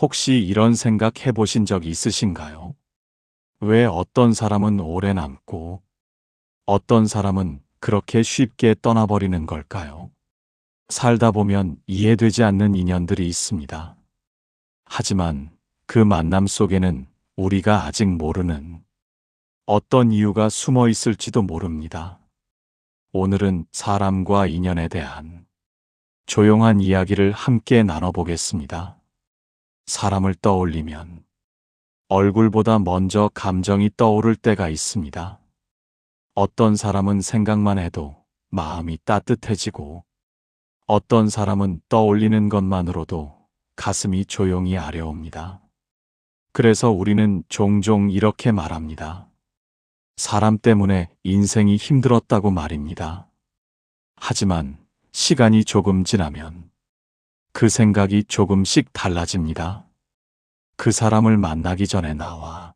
혹시 이런 생각 해보신 적 있으신가요? 왜 어떤 사람은 오래 남고 어떤 사람은 그렇게 쉽게 떠나버리는 걸까요? 살다 보면 이해되지 않는 인연들이 있습니다. 하지만 그 만남 속에는 우리가 아직 모르는 어떤 이유가 숨어 있을지도 모릅니다. 오늘은 사람과 인연에 대한 조용한 이야기를 함께 나눠보겠습니다. 사람을 떠올리면 얼굴보다 먼저 감정이 떠오를 때가 있습니다. 어떤 사람은 생각만 해도 마음이 따뜻해지고 어떤 사람은 떠올리는 것만으로도 가슴이 조용히 아려옵니다. 그래서 우리는 종종 이렇게 말합니다. 사람 때문에 인생이 힘들었다고 말입니다. 하지만 시간이 조금 지나면 그 생각이 조금씩 달라집니다. 그 사람을 만나기 전에 나와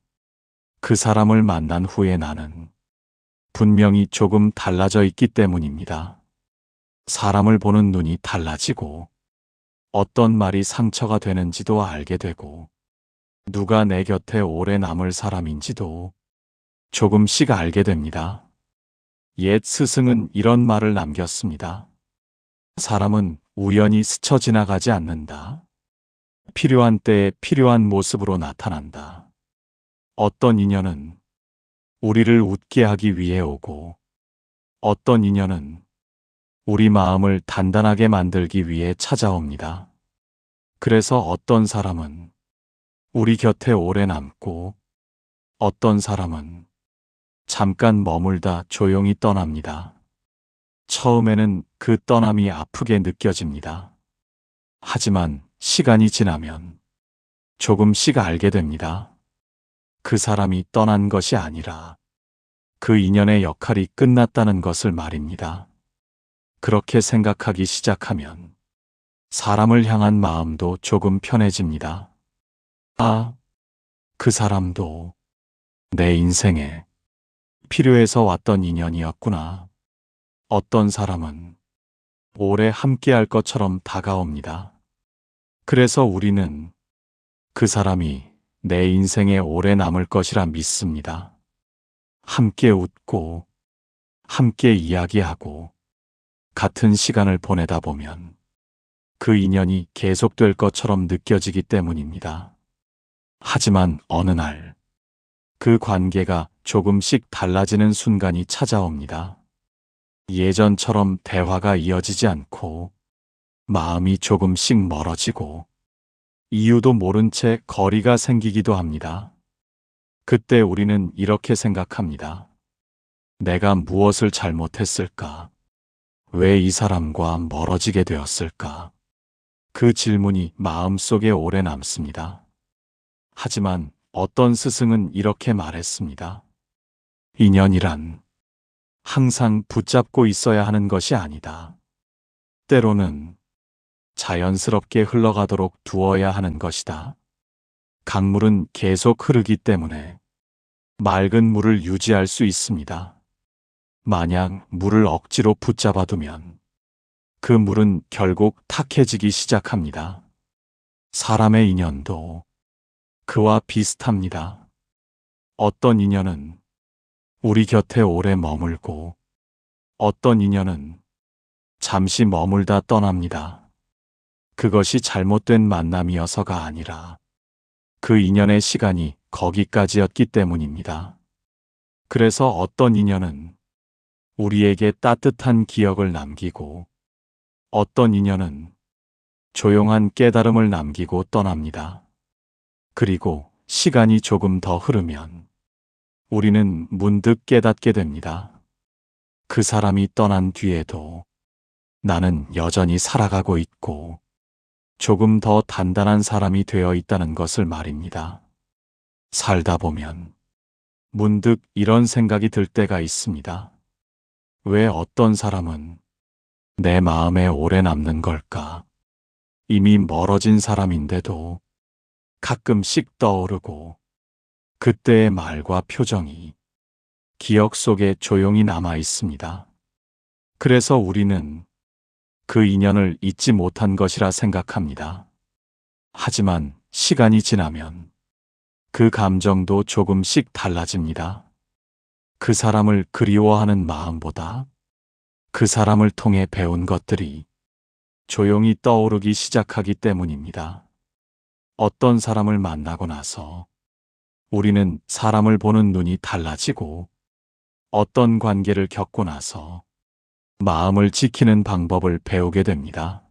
그 사람을 만난 후에 나는 분명히 조금 달라져 있기 때문입니다. 사람을 보는 눈이 달라지고 어떤 말이 상처가 되는지도 알게 되고 누가 내 곁에 오래 남을 사람인지도 조금씩 알게 됩니다. 옛 스승은 이런 말을 남겼습니다. 사람은 우연히 스쳐 지나가지 않는다. 필요한 때에 필요한 모습으로 나타난다. 어떤 인연은 우리를 웃게 하기 위해 오고 어떤 인연은 우리 마음을 단단하게 만들기 위해 찾아옵니다. 그래서 어떤 사람은 우리 곁에 오래 남고 어떤 사람은 잠깐 머물다 조용히 떠납니다. 처음에는 그 떠남이 아프게 느껴집니다. 하지만 시간이 지나면 조금씩 알게 됩니다. 그 사람이 떠난 것이 아니라 그 인연의 역할이 끝났다는 것을 말입니다. 그렇게 생각하기 시작하면 사람을 향한 마음도 조금 편해집니다. 아, 그 사람도 내 인생에 필요해서 왔던 인연이었구나. 어떤 사람은 오래 함께할 것처럼 다가옵니다. 그래서 우리는 그 사람이 내 인생에 오래 남을 것이라 믿습니다. 함께 웃고, 함께 이야기하고, 같은 시간을 보내다 보면 그 인연이 계속될 것처럼 느껴지기 때문입니다. 하지만 어느 날, 그 관계가 조금씩 달라지는 순간이 찾아옵니다. 예전처럼 대화가 이어지지 않고, 마음이 조금씩 멀어지고, 이유도 모른 채 거리가 생기기도 합니다. 그때 우리는 이렇게 생각합니다. 내가 무엇을 잘못했을까? 왜 이 사람과 멀어지게 되었을까? 그 질문이 마음속에 오래 남습니다. 하지만 어떤 스승은 이렇게 말했습니다. 인연이란 항상 붙잡고 있어야 하는 것이 아니다. 때로는 자연스럽게 흘러가도록 두어야 하는 것이다. 강물은 계속 흐르기 때문에 맑은 물을 유지할 수 있습니다. 만약 물을 억지로 붙잡아두면 그 물은 결국 탁해지기 시작합니다. 사람의 인연도 그와 비슷합니다. 어떤 인연은 우리 곁에 오래 머물고 어떤 인연은 잠시 머물다 떠납니다. 그것이 잘못된 만남이어서가 아니라 그 인연의 시간이 거기까지였기 때문입니다. 그래서 어떤 인연은 우리에게 따뜻한 기억을 남기고 어떤 인연은 조용한 깨달음을 남기고 떠납니다. 그리고 시간이 조금 더 흐르면 우리는 문득 깨닫게 됩니다. 그 사람이 떠난 뒤에도 나는 여전히 살아가고 있고 조금 더 단단한 사람이 되어 있다는 것을 말입니다. 살다 보면 문득 이런 생각이 들 때가 있습니다. 왜 어떤 사람은 내 마음에 오래 남는 걸까? 이미 멀어진 사람인데도 가끔씩 떠오르고 그때의 말과 표정이 기억 속에 조용히 남아 있습니다. 그래서 우리는 그 인연을 잊지 못한 것이라 생각합니다. 하지만 시간이 지나면 그 감정도 조금씩 달라집니다. 그 사람을 그리워하는 마음보다 그 사람을 통해 배운 것들이 조용히 떠오르기 시작하기 때문입니다. 어떤 사람을 만나고 나서 우리는 사람을 보는 눈이 달라지고 어떤 관계를 겪고 나서 마음을 지키는 방법을 배우게 됩니다.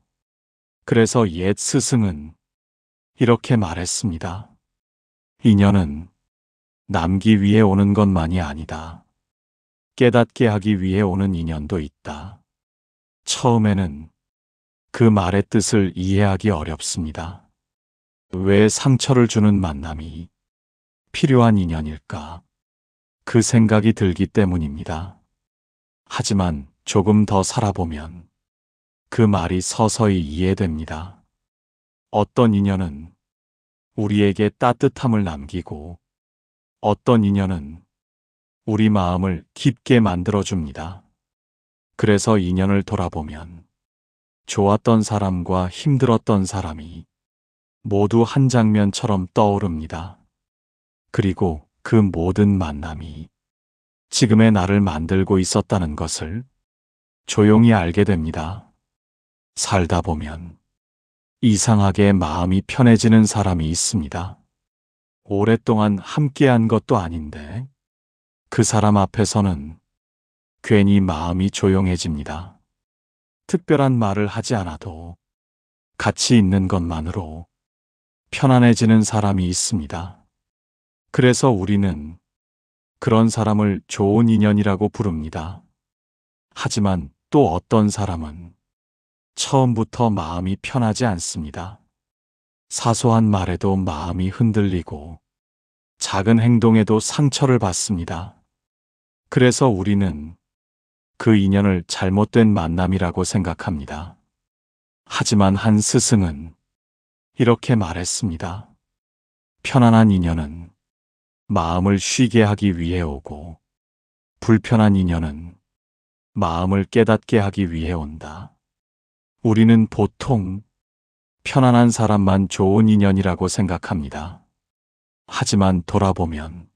그래서 옛 스승은 이렇게 말했습니다. 인연은 남기 위해 오는 것만이 아니다. 깨닫게 하기 위해 오는 인연도 있다. 처음에는 그 말의 뜻을 이해하기 어렵습니다. 왜 상처를 주는 만남이 필요한 인연일까? 그 생각이 들기 때문입니다. 하지만 조금 더 살아보면 그 말이 서서히 이해됩니다. 어떤 인연은 우리에게 따뜻함을 남기고 어떤 인연은 우리 마음을 깊게 만들어줍니다. 그래서 인연을 돌아보면 좋았던 사람과 힘들었던 사람이 모두 한 장면처럼 떠오릅니다. 그리고 그 모든 만남이 지금의 나를 만들고 있었다는 것을 조용히 알게 됩니다. 살다 보면 이상하게 마음이 편해지는 사람이 있습니다. 오랫동안 함께한 것도 아닌데 그 사람 앞에서는 괜히 마음이 조용해집니다. 특별한 말을 하지 않아도 같이 있는 것만으로 편안해지는 사람이 있습니다. 그래서 우리는 그런 사람을 좋은 인연이라고 부릅니다. 하지만 또 어떤 사람은 처음부터 마음이 편하지 않습니다. 사소한 말에도 마음이 흔들리고 작은 행동에도 상처를 받습니다. 그래서 우리는 그 인연을 잘못된 만남이라고 생각합니다. 하지만 한 스승은 이렇게 말했습니다. 편안한 인연은 마음을 쉬게 하기 위해 오고 불편한 인연은 마음을 깨닫게 하기 위해 온다. 우리는 보통 편안한 사람만 좋은 인연이라고 생각합니다. 하지만 돌아보면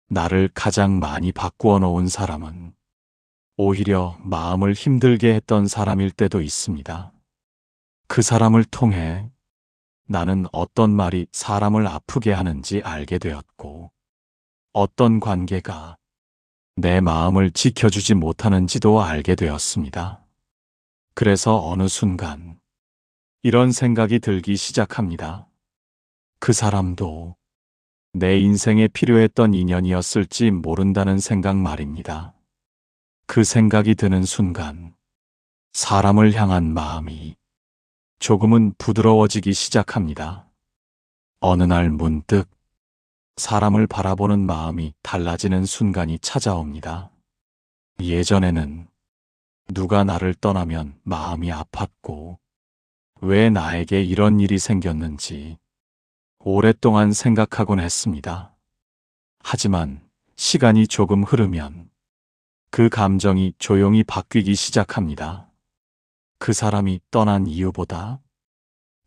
나를 가장 많이 바꾸어 놓은 사람은 오히려 마음을 힘들게 했던 사람일 때도 있습니다. 그 사람을 통해 나는 어떤 말이 사람을 아프게 하는지 알게 되었고, 어떤 관계가 내 마음을 지켜주지 못하는지도 알게 되었습니다. 그래서 어느 순간 이런 생각이 들기 시작합니다. 그 사람도 내 인생에 필요했던 인연이었을지 모른다는 생각 말입니다. 그 생각이 드는 순간 사람을 향한 마음이 조금은 부드러워지기 시작합니다. 어느 날 문득 사람을 바라보는 마음이 달라지는 순간이 찾아옵니다. 예전에는 누가 나를 떠나면 마음이 아팠고 왜 나에게 이런 일이 생겼는지 오랫동안 생각하곤 했습니다. 하지만 시간이 조금 흐르면 그 감정이 조용히 바뀌기 시작합니다. 그 사람이 떠난 이유보다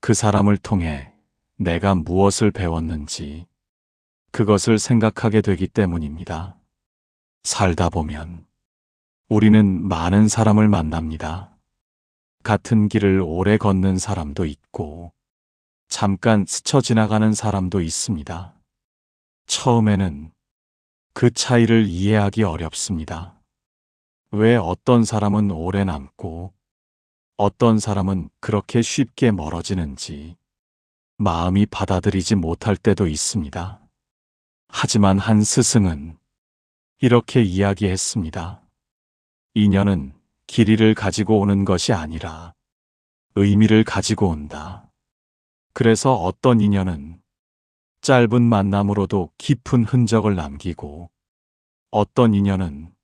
그 사람을 통해 내가 무엇을 배웠는지 그것을 생각하게 되기 때문입니다. 살다 보면 우리는 많은 사람을 만납니다. 같은 길을 오래 걷는 사람도 있고 잠깐 스쳐 지나가는 사람도 있습니다. 처음에는 그 차이를 이해하기 어렵습니다. 왜 어떤 사람은 오래 남고 어떤 사람은 그렇게 쉽게 멀어지는지 마음이 받아들이지 못할 때도 있습니다. 하지만 한 스승은 이렇게 이야기했습니다. 인연은 길이를 가지고 오는 것이 아니라 의미를 가지고 온다. 그래서 어떤 인연은 짧은 만남으로도 깊은 흔적을 남기고 어떤 인연은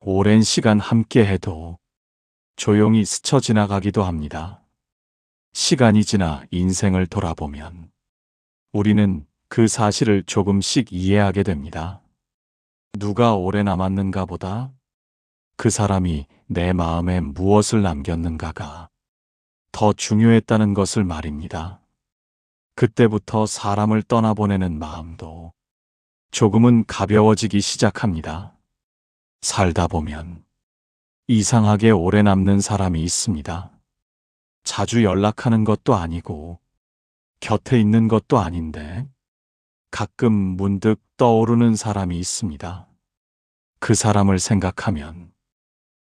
오랜 시간 함께 해도 조용히 스쳐 지나가기도 합니다. 시간이 지나 인생을 돌아보면 우리는 그 사실을 조금씩 이해하게 됩니다. 누가 오래 남았는가 보다 그 사람이 내 마음에 무엇을 남겼는가가 더 중요했다는 것을 말입니다. 그때부터 사람을 떠나보내는 마음도 조금은 가벼워지기 시작합니다. 살다 보면 이상하게 오래 남는 사람이 있습니다. 자주 연락하는 것도 아니고 곁에 있는 것도 아닌데 가끔 문득 떠오르는 사람이 있습니다. 그 사람을 생각하면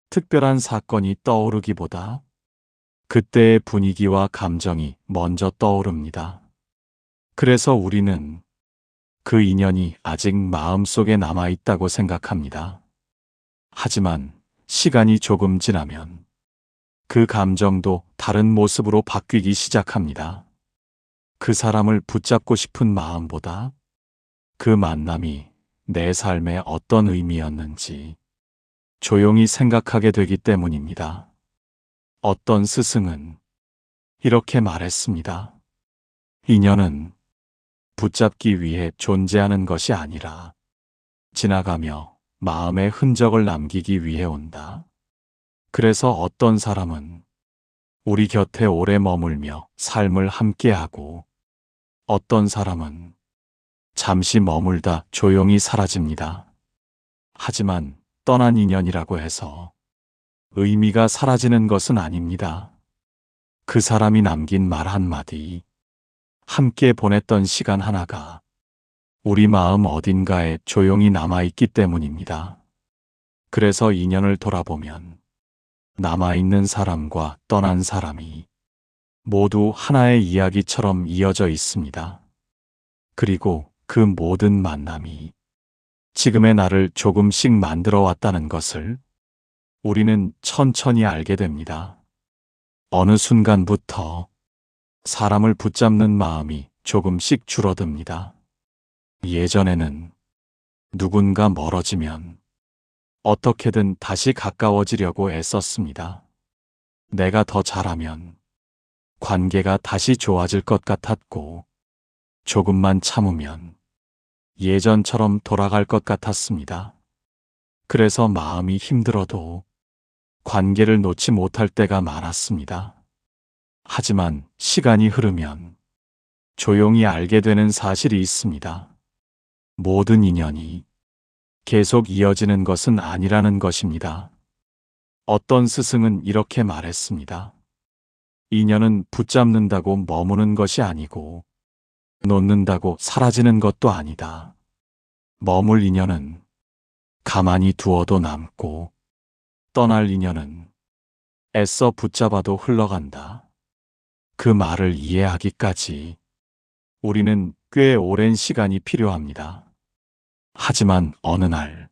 특별한 사건이 떠오르기보다 그때의 분위기와 감정이 먼저 떠오릅니다. 그래서 우리는 그 인연이 아직 마음속에 남아있다고 생각합니다. 하지만 시간이 조금 지나면 그 감정도 다른 모습으로 바뀌기 시작합니다. 그 사람을 붙잡고 싶은 마음보다 그 만남이 내 삶에 어떤 의미였는지 조용히 생각하게 되기 때문입니다. 어떤 스승은 이렇게 말했습니다. 인연은 붙잡기 위해 존재하는 것이 아니라 지나가며 마음의 흔적을 남기기 위해 온다. 그래서 어떤 사람은 우리 곁에 오래 머물며 삶을 함께하고 어떤 사람은 잠시 머물다 조용히 사라집니다. 하지만 떠난 인연이라고 해서 의미가 사라지는 것은 아닙니다. 그 사람이 남긴 말 한마디, 함께 보냈던 시간 하나가 우리 마음 어딘가에 조용히 남아있기 때문입니다. 그래서 인연을 돌아보면 남아있는 사람과 떠난 사람이 모두 하나의 이야기처럼 이어져 있습니다. 그리고 그 모든 만남이 지금의 나를 조금씩 만들어 왔다는 것을 우리는 천천히 알게 됩니다. 어느 순간부터 사람을 붙잡는 마음이 조금씩 줄어듭니다. 예전에는 누군가 멀어지면 어떻게든 다시 가까워지려고 애썼습니다. 내가 더 잘하면 관계가 다시 좋아질 것 같았고, 조금만 참으면 예전처럼 돌아갈 것 같았습니다. 그래서 마음이 힘들어도 관계를 놓지 못할 때가 많았습니다. 하지만 시간이 흐르면 조용히 알게 되는 사실이 있습니다. 모든 인연이 계속 이어지는 것은 아니라는 것입니다. 어떤 스승은 이렇게 말했습니다. 인연은 붙잡는다고 머무는 것이 아니고 놓는다고 사라지는 것도 아니다. 머물 인연은 가만히 두어도 남고 떠날 인연은 애써 붙잡아도 흘러간다. 그 말을 이해하기까지 우리는 꽤 오랜 시간이 필요합니다. 하지만 어느 날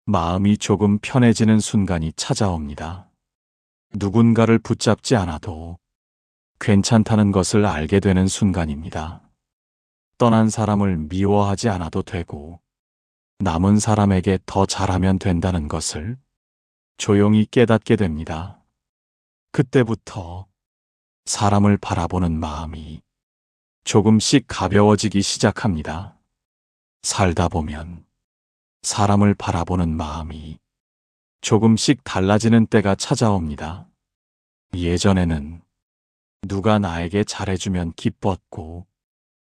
마음이 조금 편해지는 순간이 찾아옵니다. 누군가를 붙잡지 않아도 괜찮다는 것을 알게 되는 순간입니다. 떠난 사람을 미워하지 않아도 되고 남은 사람에게 더 잘하면 된다는 것을 조용히 깨닫게 됩니다. 그때부터 사람을 바라보는 마음이 조금씩 가벼워지기 시작합니다. 살다 보면 사람을 바라보는 마음이 조금씩 달라지는 때가 찾아옵니다. 예전에는 누가 나에게 잘해주면 기뻤고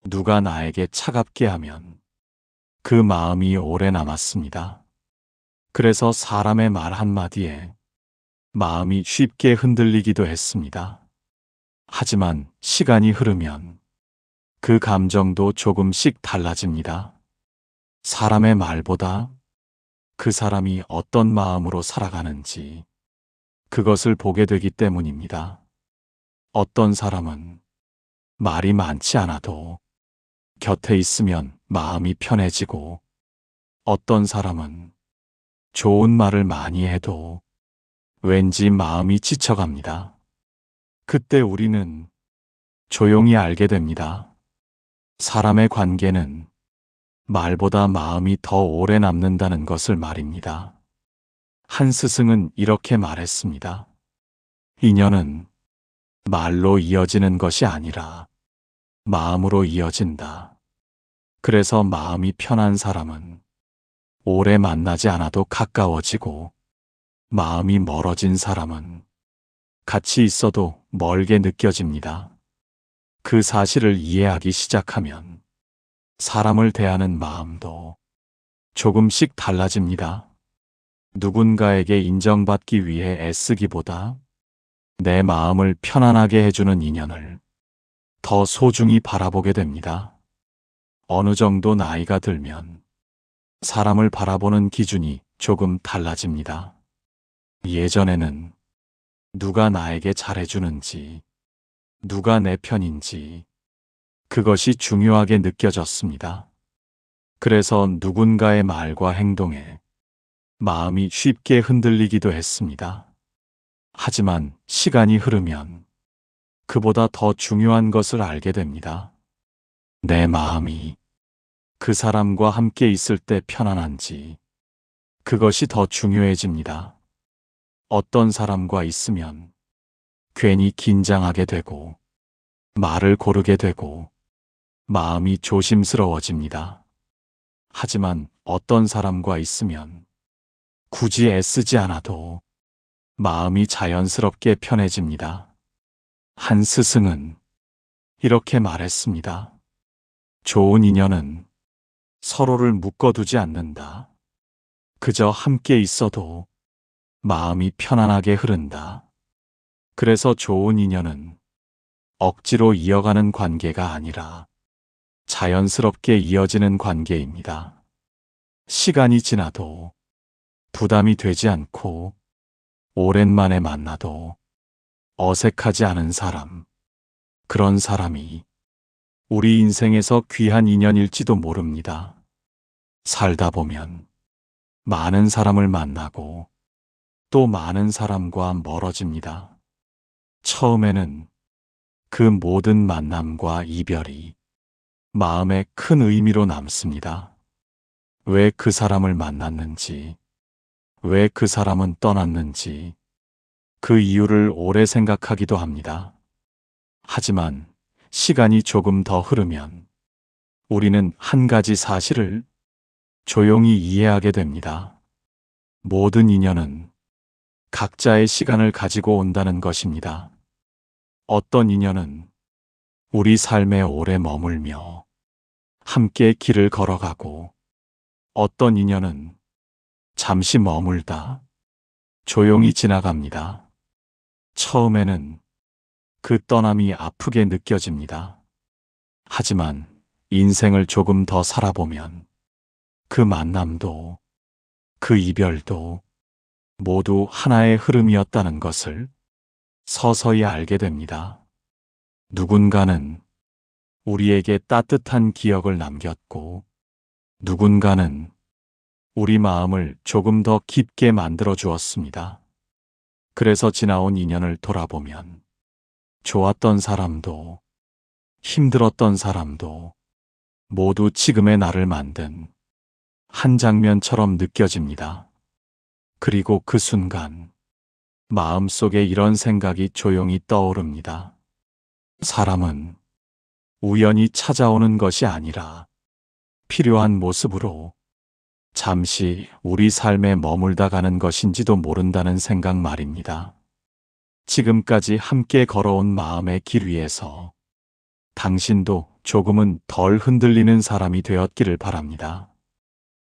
누가 나에게 차갑게 하면 그 마음이 오래 남았습니다. 그래서 사람의 말 한마디에 마음이 쉽게 흔들리기도 했습니다. 하지만 시간이 흐르면 그 감정도 조금씩 달라집니다. 사람의 말보다 그 사람이 어떤 마음으로 살아가는지 그것을 보게 되기 때문입니다. 어떤 사람은 말이 많지 않아도 곁에 있으면 마음이 편해지고 어떤 사람은 좋은 말을 많이 해도 왠지 마음이 지쳐갑니다. 그때 우리는 조용히 알게 됩니다. 사람의 관계는 말보다 마음이 더 오래 남는다는 것을 말입니다. 한 스승은 이렇게 말했습니다. 인연은 말로 이어지는 것이 아니라 마음으로 이어진다. 그래서 마음이 편한 사람은 오래 만나지 않아도 가까워지고 마음이 멀어진 사람은 같이 있어도 멀게 느껴집니다. 그 사실을 이해하기 시작하면 사람을 대하는 마음도 조금씩 달라집니다. 누군가에게 인정받기 위해 애쓰기보다 내 마음을 편안하게 해주는 인연을 더 소중히 바라보게 됩니다. 어느 정도 나이가 들면 사람을 바라보는 기준이 조금 달라집니다. 예전에는 누가 나에게 잘해주는지, 누가 내 편인지, 그것이 중요하게 느껴졌습니다. 그래서 누군가의 말과 행동에 마음이 쉽게 흔들리기도 했습니다. 하지만 시간이 흐르면 그보다 더 중요한 것을 알게 됩니다. 내 마음이 그 사람과 함께 있을 때 편안한지, 그것이 더 중요해집니다. 어떤 사람과 있으면 괜히 긴장하게 되고, 말을 고르게 되고, 마음이 조심스러워집니다. 하지만 어떤 사람과 있으면 굳이 애쓰지 않아도 마음이 자연스럽게 편해집니다. 한 스승은 이렇게 말했습니다. 좋은 인연은 서로를 묶어두지 않는다. 그저 함께 있어도 마음이 편안하게 흐른다. 그래서 좋은 인연은 억지로 이어가는 관계가 아니라 자연스럽게 이어지는 관계입니다. 시간이 지나도 부담이 되지 않고 오랜만에 만나도 어색하지 않은 사람, 그런 사람이 우리 인생에서 귀한 인연일지도 모릅니다. 살다 보면 많은 사람을 만나고 또 많은 사람과 멀어집니다. 처음에는 그 모든 만남과 이별이 마음에 큰 의미로 남습니다. 왜 그 사람을 만났는지, 왜 그 사람은 떠났는지, 그 이유를 오래 생각하기도 합니다. 하지만 시간이 조금 더 흐르면 우리는 한 가지 사실을 조용히 이해하게 됩니다. 모든 인연은 각자의 시간을 가지고 온다는 것입니다. 어떤 인연은 우리 삶에 오래 머물며 함께 길을 걸어가고, 어떤 인연은 잠시 머물다 조용히 지나갑니다. 처음에는 그 떠남이 아프게 느껴집니다. 하지만 인생을 조금 더 살아보면 그 만남도, 그 이별도 모두 하나의 흐름이었다는 것을 서서히 알게 됩니다. 누군가는 우리에게 따뜻한 기억을 남겼고, 누군가는 우리 마음을 조금 더 깊게 만들어 주었습니다. 그래서 지나온 인연을 돌아보면 좋았던 사람도 힘들었던 사람도 모두 지금의 나를 만든 한 장면처럼 느껴집니다. 그리고 그 순간 마음속에 이런 생각이 조용히 떠오릅니다. 사람은 우연히 찾아오는 것이 아니라 필요한 모습으로 잠시 우리 삶에 머물다 가는 것인지도 모른다는 생각 말입니다. 지금까지 함께 걸어온 마음의 길 위에서 당신도 조금은 덜 흔들리는 사람이 되었기를 바랍니다.